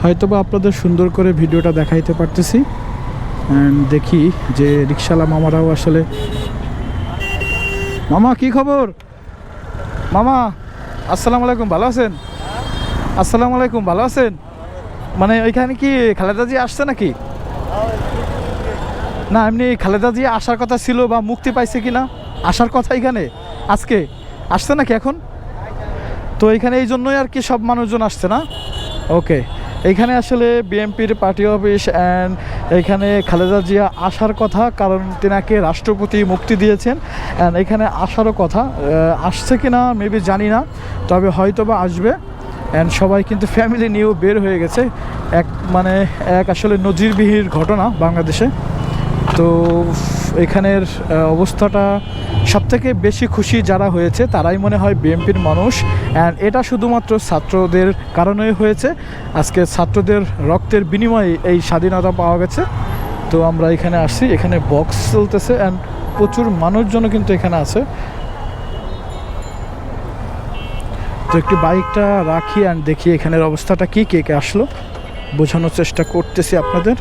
হয়তোবা আপনাদের সুন্দর করে ভিডিওটা দেখাইতে পারতেছি। দেখি যে রিকশাওয়ালা মামারাও আসলে। মামা কি খবর? মামা আসসালামু আলাইকুম, ভালো আছেন? আসসালামু আলাইকুম, ভালো আছেন? মানে ওইখানে কি খালেদা জি আসছে নাকি? না এমনি খালেদা জি আসার কথা ছিল বা মুক্তি পাইছে কি না, আসার কথা এখানে আজকে আসছে নাকি এখন? তো এখানে এই জন্যই আর কি সব মানুষজন আসছে না। ওকে, এইখানে আসলে বিএনপির পার্টি অফিস অ্যান্ড এইখানে খালেদা জিয়া আসার কথা, কারণ তেনাকে রাষ্ট্রপতি মুক্তি দিয়েছেন অ্যান্ড এখানে আসারও কথা। আসছে কি না মেবি জানি না, তবে হয়তো বা আসবে। অ্যান্ড সবাই কিন্তু ফ্যামিলি নিয়েও বের হয়ে গেছে। এক আসলে নজিরবিহীন ঘটনা বাংলাদেশে। তো এখানের অবস্থাটা সবথেকে বেশি খুশি যারা হয়েছে তারাই মনে হয় বিএনপির মানুষ। অ্যান্ড এটা শুধুমাত্র ছাত্রদের কারণেই হয়েছে। আজকে ছাত্রদের রক্তের বিনিময়ে এই স্বাধীনতা পাওয়া গেছে। তো আমরা এখানে আসছি, এখানে বক্স চলতেছে অ্যান্ড প্রচুর মানুষজনও কিন্তু এখানে আছে। তো একটু বাইকটা রাখি অ্যান্ড দেখি এখানের অবস্থাটা কি, কে কে আসলো বোঝানোর চেষ্টা করতেছি আপনাদের।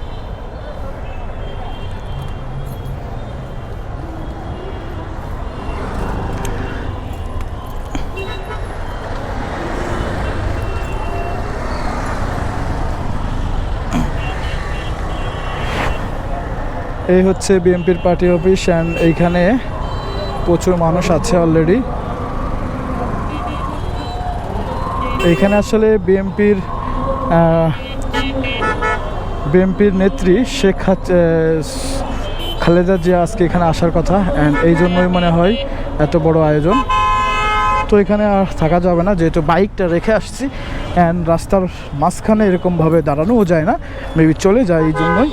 এই হচ্ছে বিএনপির পার্টি অফিস অ্যান্ড এইখানে প্রচুর মানুষ আছে অলরেডি। এইখানে আসলে বিএনপির নেত্রী খালেদা জিয়া আজকে এখানে আসার কথা অ্যান্ড এই জন্যই মনে হয় এত বড় আয়োজন। তো এখানে আর থাকা যাবে না, যেহেতু বাইকটা রেখে আসছি অ্যান্ড রাস্তার মাঝখানে এরকমভাবে দাঁড়ানোও যায় না, মেবি চলে যায় এই জন্যই।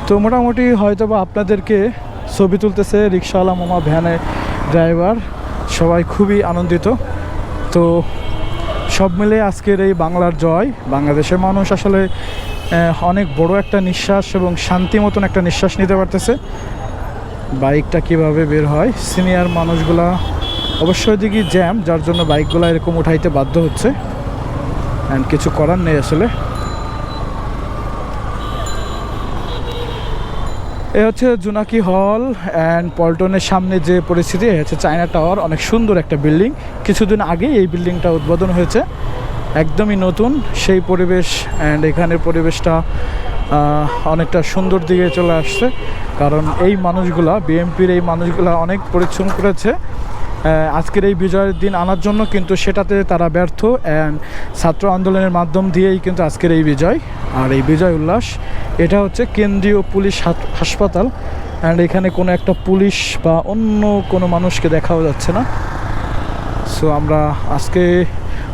তো মোটামুটি হয়তো বা আপনাদেরকে ছবি তুলতেছে রিকশাওয়ালা মামা, ভ্যানে ড্রাইভার, সবাই খুবই আনন্দিত। তো সব মিলে আজকের এই বাংলার জয়, বাংলাদেশের মানুষ আসলে অনেক বড় একটা নিঃশ্বাস এবং শান্তি মতন একটা নিঃশ্বাস নিতে পারতেছে। বাইকটা কিভাবে বের হয়, সিনিয়র মানুষগুলা অবশ্যই দিকে জ্যাম, যার জন্য বাইকগুলো এরকম উঠাইতে বাধ্য হচ্ছে অ্যান্ড কিছু করার নেই আসলে। এ হচ্ছে জোনাকি হল অ্যান্ড পল্টনের সামনে যে পরিস্থিতি, হচ্ছে চায়না টাওয়ার, অনেক সুন্দর একটা বিল্ডিং। কিছুদিন আগে এই বিল্ডিংটা উদ্বোধন হয়েছে, একদমই নতুন সেই পরিবেশ অ্যান্ড এখানের পরিবেশটা অনেকটা সুন্দর দিকে চলে আসছে। কারণ এই মানুষগুলা, বিএনপির এই মানুষগুলা অনেক পরিশ্রম করেছে আজকের এই বিজয়ের দিন আনার জন্য, কিন্তু সেটাতে তারা ব্যর্থ। অ্যান্ড ছাত্র আন্দোলনের মাধ্যম দিয়েই কিন্তু আজকের এই বিজয় আর এই বিজয় উল্লাস। এটা হচ্ছে কেন্দ্রীয় পুলিশ হাসপাতাল অ্যান্ড এখানে কোনো একটা পুলিশ বা অন্য কোনো মানুষকে দেখাও যাচ্ছে না। সো আমরা আজকে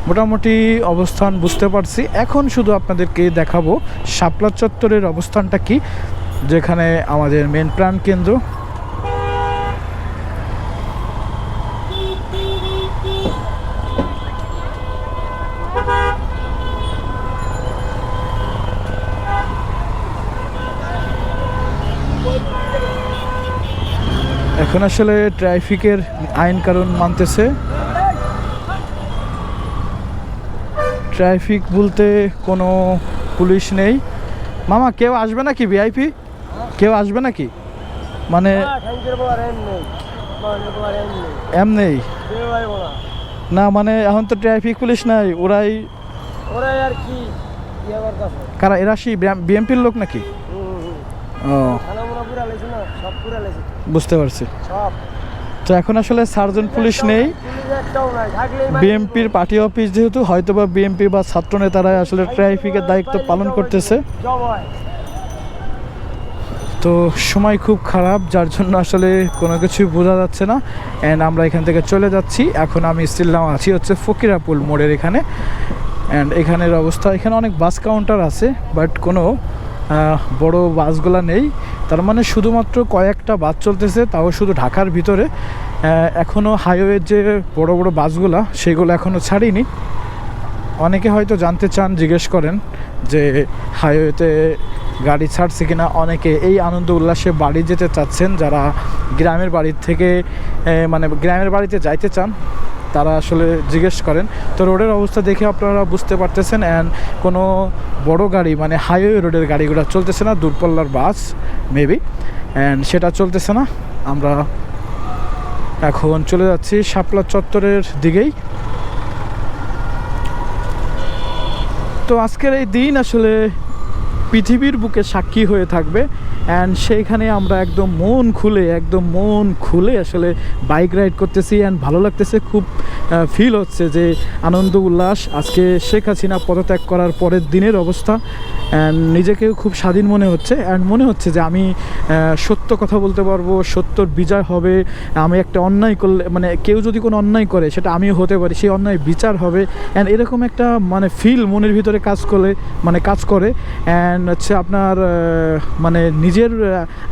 মোটামুটি অবস্থান বুঝতে পারছি। এখন শুধু আপনাদেরকে দেখাবো শাপলা চত্বরের অবস্থানটা কি, যেখানে আমাদের মেন প্রাণকেন্দ্র। এখন আসলে ট্রাফিকের আইন কানুন মানতেছে। ট্রাফিক বলতে কোনো পুলিশ নেই। মামা কেউ আসবে নাকি? ভিআইপি কেউ আসবে নাকি? মানে এম নেই না, মানে এখন তো ট্রাফিক পুলিশ নাই, ওরাই আর কি। কারা এরা? সেই বিএমপির লোক নাকি? ও বুঝতে পারছি। তো এখন আসলে সার্জন পুলিশ নেই, বিএনপির পার্টি অফিস যেহেতু, হয়তোবা বিএনপি বা ছাত্র নেতারা আসলে ট্রাফিকের দায়িত্ব পালন করতেছে। তো সময় খুব খারাপ, যার জন্য আসলে কোনো কিছুই বোঝা যাচ্ছে না অ্যান্ড আমরা এখান থেকে চলে যাচ্ছি। এখন আমি স্টিল আছি হচ্ছে ফকিরাপুল মোড়ের এখানে অ্যান্ড এখানের অবস্থা, এখানে অনেক বাস কাউন্টার আছে বাট কোনো বড় বাসগুলো নেই। তার মানে শুধুমাত্র কয়েকটা বাস চলতেছে, তাও শুধু ঢাকার ভিতরে। এখনও হাইওয়ের যে বড় বড় বাসগুলো সেগুলো এখনও ছাড়িনি। অনেকে হয়তো জানতে চান, জিজ্ঞেস করেন যে হাইওয়েতে গাড়ি ছাড়ছে কিনা। অনেকে এই আনন্দ উল্লাসে বাড়ি যেতে চাচ্ছেন, যারা গ্রামের বাড়ির থেকে মানে গ্রামের বাড়িতে যাইতে চান তারা আসলে জিজ্ঞেস করেন। তো রোডের অবস্থা দেখে আপনারা বুঝতে পারতেছেন, অ্যান্ড কোনো বড় গাড়ি মানে হাইওয়ে রোডের গাড়িগুলো চলতেছে না, দূরপাল্লার বাস মেবি, অ্যান্ড সেটা চলতেছে না। আমরা এখন চলে যাচ্ছি শাপলা চত্বরের দিকেই। তো আজকের এই দিন আসলে পৃথিবীর বুকে সাক্ষী হয়ে থাকবে, অ্যান্ড সেইখানে আমরা একদম মন খুলে আসলে বাইক রাইড করতেছি, অ্যান্ড ভালো লাগতেছে, খুব ফিল হচ্ছে যে আনন্দ উল্লাস। আজকে শেখ হাসিনা পদত্যাগ করার পরের দিনের অবস্থা, অ্যান্ড নিজেকেও খুব স্বাধীন মনে হচ্ছে, অ্যান্ড মনে হচ্ছে যে আমি সত্য কথা বলতে পারবো, সত্যর বিজয় হবে। আমি একটা অন্যায় করলে মানে কেউ যদি কোনো অন্যায় করে সেটা আমিও হতে পারি, সেই অন্যায় বিচার হবে, অ্যান্ড এরকম একটা মানে ফিল মনের ভিতরে কাজ করে, অ্যান্ড হচ্ছে আপনার মানে নিজের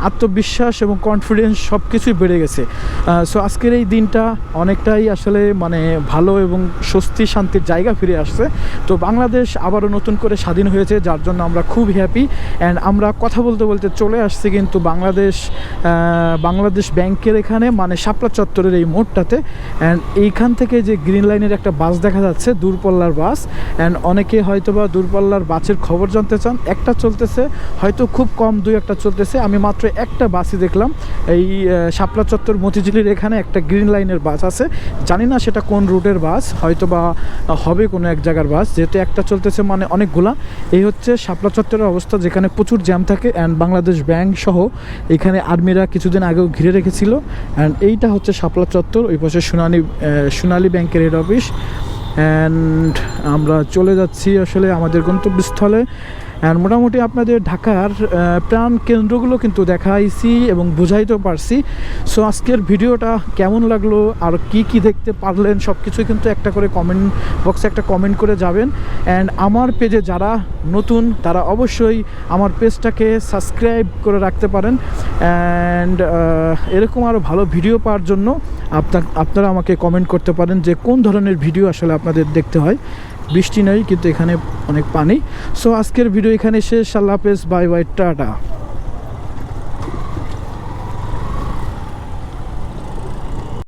আত্মবিশ্বাস এবং কনফিডেন্স সব কিছুই বেড়ে গেছে। সো আজকের এই দিনটা অনেকটাই আসলে মানে ভালো এবং স্বস্তি শান্তির জায়গা ফিরে আসছে। তো বাংলাদেশ আবারও নতুন করে স্বাধীন হয়েছে, যার জন্য আমরা খুব হ্যাপি। অ্যান্ড আমরা কথা বলতে বলতে চলে আসছি কিন্তু বাংলাদেশ ব্যাংকের এখানে, মানে শাপলা চত্বরের এই মোড়টাতে। অ্যান্ড এইখান থেকে যে গ্রিন লাইনের একটা বাস দেখা যাচ্ছে, দূরপাল্লার বাস, অ্যান্ড অনেকে হয়তো বা দূরপাল্লার বাসের খবর জানতে চান। একটা চলতেছে, হয়তো খুব কম 2-1টা চলতেছে। আমি মাত্র একটা বাসই দেখলাম এই শাপলা চত্বর মতিঝিলের এখানে একটা গ্রিন লাইনের বাস আছে, জানি না সেটা কোন রুটের বাস, হয়তো বা হবে কোনো এক জায়গার বাস, যেহেতু একটা চলতেছে মানে অনেকগুলা। এই হচ্ছে শাপলা চত্বরের অবস্থা, যেখানে প্রচুর জ্যাম থাকে, অ্যান্ড বাংলাদেশ ব্যাংক সহ এখানে আর্মিরা কিছুদিন আগেও ঘিরে রেখেছিল। অ্যান্ড এইটা হচ্ছে শাপলা চত্বর, ওই পাশে সোনালী ব্যাংকের হেড অফিস। অ্যান্ড আমরা চলে যাচ্ছি আসলে আমাদের গন্তব্যস্থলে। অ্যান্ড মোটামুটি আপনাদের ঢাকার প্রাণ কেন্দ্রগুলো কিন্তু দেখাইছি এবং বুঝাইতেও পারছি। সো আজকের ভিডিওটা কেমন লাগলো আর কি দেখতে পারলেন সব কিছুই কিন্তু একটা করে কমেন্ট বক্সে একটা কমেন্ট করে যাবেন। অ্যান্ড আমার পেজে যারা নতুন তারা অবশ্যই আমার পেজটাকে সাবস্ক্রাইব করে রাখতে পারেন। অ্যান্ড এরকম আরও ভালো ভিডিও পাওয়ার জন্য আপনারা আমাকে কমেন্ট করতে পারেন যে কোন ধরনের ভিডিও আসলে আপনাদের দেখতে হয়। বৃষ্টি নেই কিন্তু এখানে অনেক পানি। সো আজকের ভিডিও এখানে শেষ। আল্লাহ হাফেজ, বাই বাই, টাটা।